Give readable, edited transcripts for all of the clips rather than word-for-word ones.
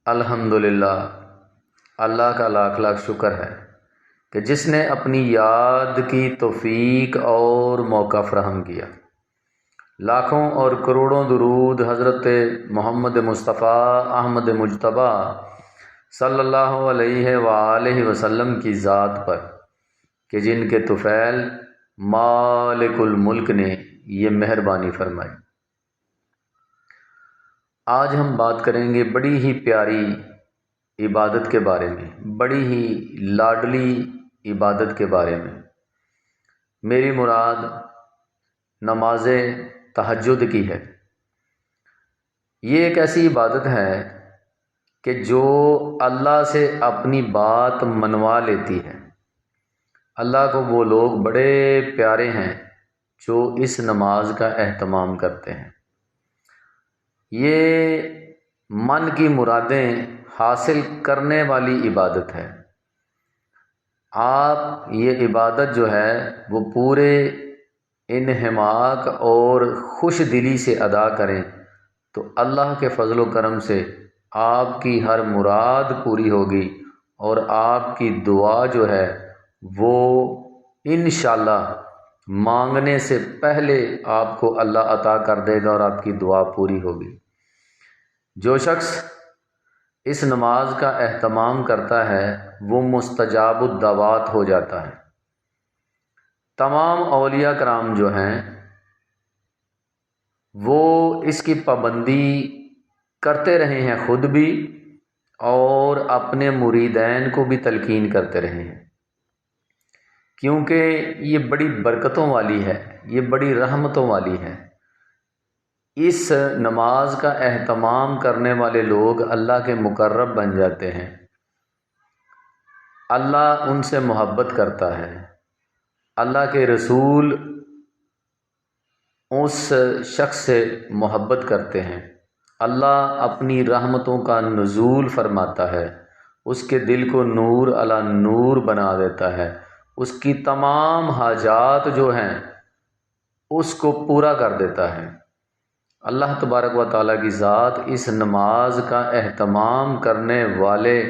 الحمدللہ، اللہ کا لاکھ لاکھ شکر ہے کہ جس نے اپنی یاد کی توفیق اور موقع فراہم کیا۔ لاکھوں اور کروڑوں درود حضرت محمد مصطفیٰ احمد مجتبیٰ صلی اللہ علیہ وآلہ وسلم کی ذات پر کہ جن کے طفیل مالک الملک نے یہ مہربانی فرمائی۔ آج ہم بات کریں گے بڑی ہی پیاری عبادت کے بارے میں، بڑی ہی لاڈلی عبادت کے بارے میں۔ میری مراد نماز تہجد کی ہے۔ یہ ایک ایسی عبادت ہے کہ جو اللہ سے اپنی بات منوا لیتی ہے۔ اللہ کو وہ لوگ بڑے پیارے ہیں جو اس نماز کا اہتمام کرتے ہیں۔ یہ من کی مرادیں حاصل کرنے والی عبادت ہے۔ آپ یہ عبادت جو ہے وہ پورے انہماک اور خوش دلی سے ادا کریں تو اللہ کے فضل و کرم سے آپ کی ہر مراد پوری ہوگی اور آپ کی دعا جو ہے وہ انشاءاللہ مانگنے سے پہلے آپ کو اللہ عطا کر دے گا اور آپ کی دعا پوری ہوگی۔ جو شخص اس نماز کا اہتمام کرتا ہے وہ مستجاب الدعوات ہو جاتا ہے۔ تمام اولیاء کرام جو ہیں وہ اس کی پابندی کرتے رہے ہیں، خود بھی اور اپنے مریدین کو بھی تلقین کرتے رہے ہیں، کیونکہ یہ بڑی برکتوں والی ہے، یہ بڑی رحمتوں والی ہے۔ اس نماز کا اہتمام کرنے والے لوگ اللہ کے مقرب بن جاتے ہیں، اللہ ان سے محبت کرتا ہے، اللہ کے رسول اس شخص سے محبت کرتے ہیں، اللہ اپنی رحمتوں کا نزول فرماتا ہے، اس کے دل کو نور علی نور بنا دیتا ہے، اس کی تمام حاجات جو ہیں اس کو پورا کر دیتا ہے۔ اللہ تبارک و تعالیٰ کی ذات اس نماز کا اہتمام کرنے والے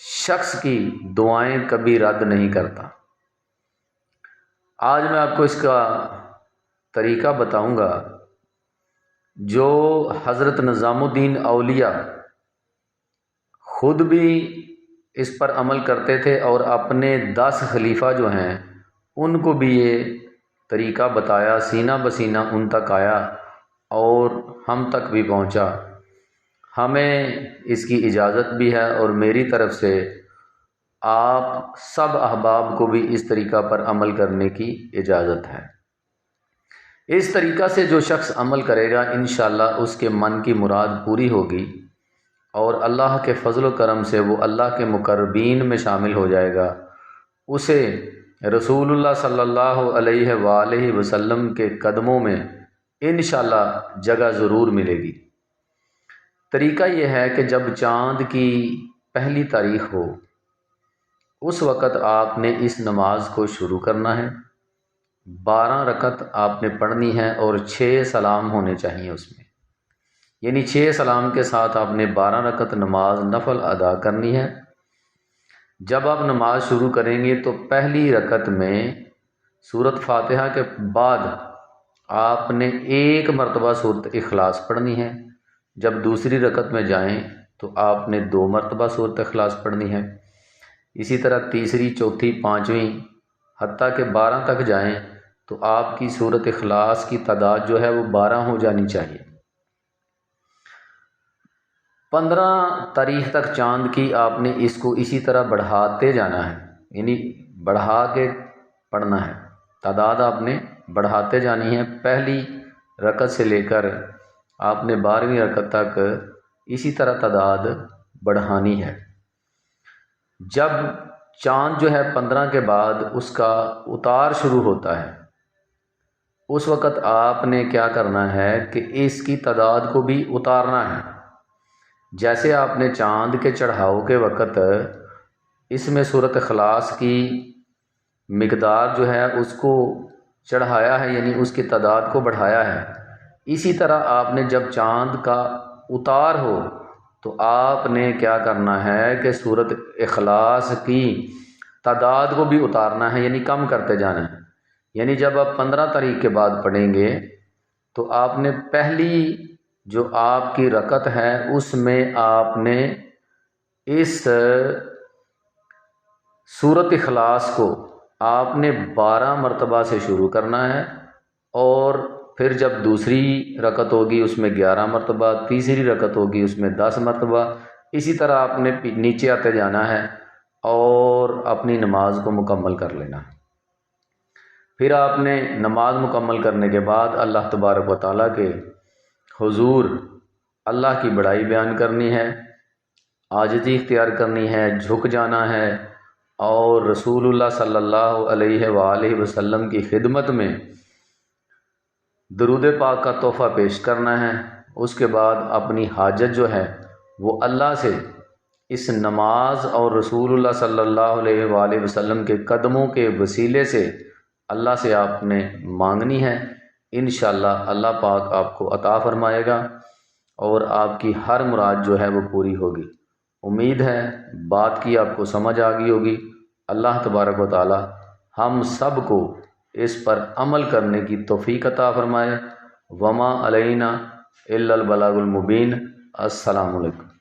شخص کی دعائیں کبھی رد نہیں کرتا۔ آج میں آپ کو اس کا طریقہ بتاؤں گا جو حضرت نظام الدین اولیاء خود بھی اس پر عمل کرتے تھے اور اپنے 10 خلیفہ جو ہیں ان کو بھی یہ طریقہ بتایا، سینہ بسینہ ان تک آیا اور ہم تک بھی پہنچا۔ ہمیں اس کی اجازت بھی ہے اور میری طرف سے آپ سب احباب کو بھی اس طریقہ پر عمل کرنے کی اجازت ہے۔ اس طریقہ سے جو شخص عمل کرے گا انشاءاللہ اس کے من کی مراد پوری ہوگی اور اللہ کے فضل و کرم سے وہ اللہ کے مقربین میں شامل ہو جائے گا، اسے رسول اللہ صلی اللہ علیہ وآلہ وسلم کے قدموں میں انشاءاللہ جگہ ضرور ملے گی۔ طریقہ یہ ہے کہ جب چاند کی پہلی تاریخ ہو اس وقت آپ نے اس نماز کو شروع کرنا ہے۔ 12 رکعت آپ نے پڑھنی ہے اور 6 سلام ہونے چاہیے اس میں، یعنی 6 سلام کے ساتھ آپ نے 12 رکعت نماز نفل ادا کرنی ہے۔ جب آپ نماز شروع کریں گے تو پہلی رکعت میں سورۃ فاتحہ کے بعد آپ نے 1 مرتبہ سورۃ اخلاص پڑھنی ہے۔ جب دوسری رکعت میں جائیں تو آپ نے 2 مرتبہ سورۃ اخلاص پڑھنی ہے۔ اسی طرح تیسری، چوتھی، پانچویں حتیٰ کہ 12 تک جائیں تو آپ کی سورۃ اخلاص کی تعداد جو ہے وہ 12 ہو جانی چاہیے۔ 15 تاریخ تک چاند کی آپ نے اس کو اسی طرح بڑھاتے جانا ہے، یعنی بڑھا کے پڑھنا ہے، تعداد آپ نے بڑھاتے جانی ہے۔ پہلی رکعت سے لے کر آپ نے 12ویں رکعت تک اسی طرح تعداد بڑھانی ہے۔ جب چاند جو ہے 15 کے بعد اس کا اتار شروع ہوتا ہے اس وقت آپ نے کیا کرنا ہے کہ اس کی تعداد کو بھی اتارنا ہے۔ جیسے آپ نے چاند کے چڑھاؤ کے وقت اس میں سورۃ اخلاص کی مقدار جو ہے اس کو چڑھایا ہے، یعنی اس کی تعداد کو بڑھایا ہے، اسی طرح آپ نے جب چاند کا اتار ہو تو آپ نے کیا کرنا ہے کہ سورۃ اخلاص کی تعداد کو بھی اتارنا ہے، یعنی کم کرتے جانا ہے۔ یعنی جب آپ 15 تاریخ کے بعد پڑھیں گے تو آپ نے پہلی جو آپ کی رکعت ہے اس میں آپ نے اس سورۃ اخلاص کو آپ نے 12 مرتبہ سے شروع کرنا ہے، اور پھر جب دوسری رکعت ہوگی اس میں 11 مرتبہ، تیسری رکعت ہوگی اس میں 10 مرتبہ، اسی طرح آپ نے نیچے آتے جانا ہے اور اپنی نماز کو مکمل کر لینا ہے۔ پھر آپ نے نماز مکمل کرنے کے بعد اللہ تبارک و تعالیٰ کے حضور اللہ کی بڑائی بیان کرنی ہے، عاجزی اختیار کرنی ہے، جھک جانا ہے، اور رسول اللہ صلی اللہ علیہ وآلہ وسلم کی خدمت میں درود پاک کا تحفہ پیش کرنا ہے۔ اس کے بعد اپنی حاجت جو ہے وہ اللہ سے اس نماز اور رسول اللہ صلی اللہ علیہ وآلہ وسلم کے قدموں کے وسیلے سے اللہ سے آپ نے مانگنی ہے۔ انشاءاللہ اللہ پاک آپ کو عطا فرمائے گا اور آپ کی ہر مراد جو ہے وہ پوری ہوگی۔ امید ہے بات کی آپ کو سمجھ آ گئی ہوگی۔ اللہ تبارک و تعالی ہم سب کو اس پر عمل کرنے کی توفیق عطا فرمائے۔ وما علینا الا البلاغ المبین۔ السلام علیکم۔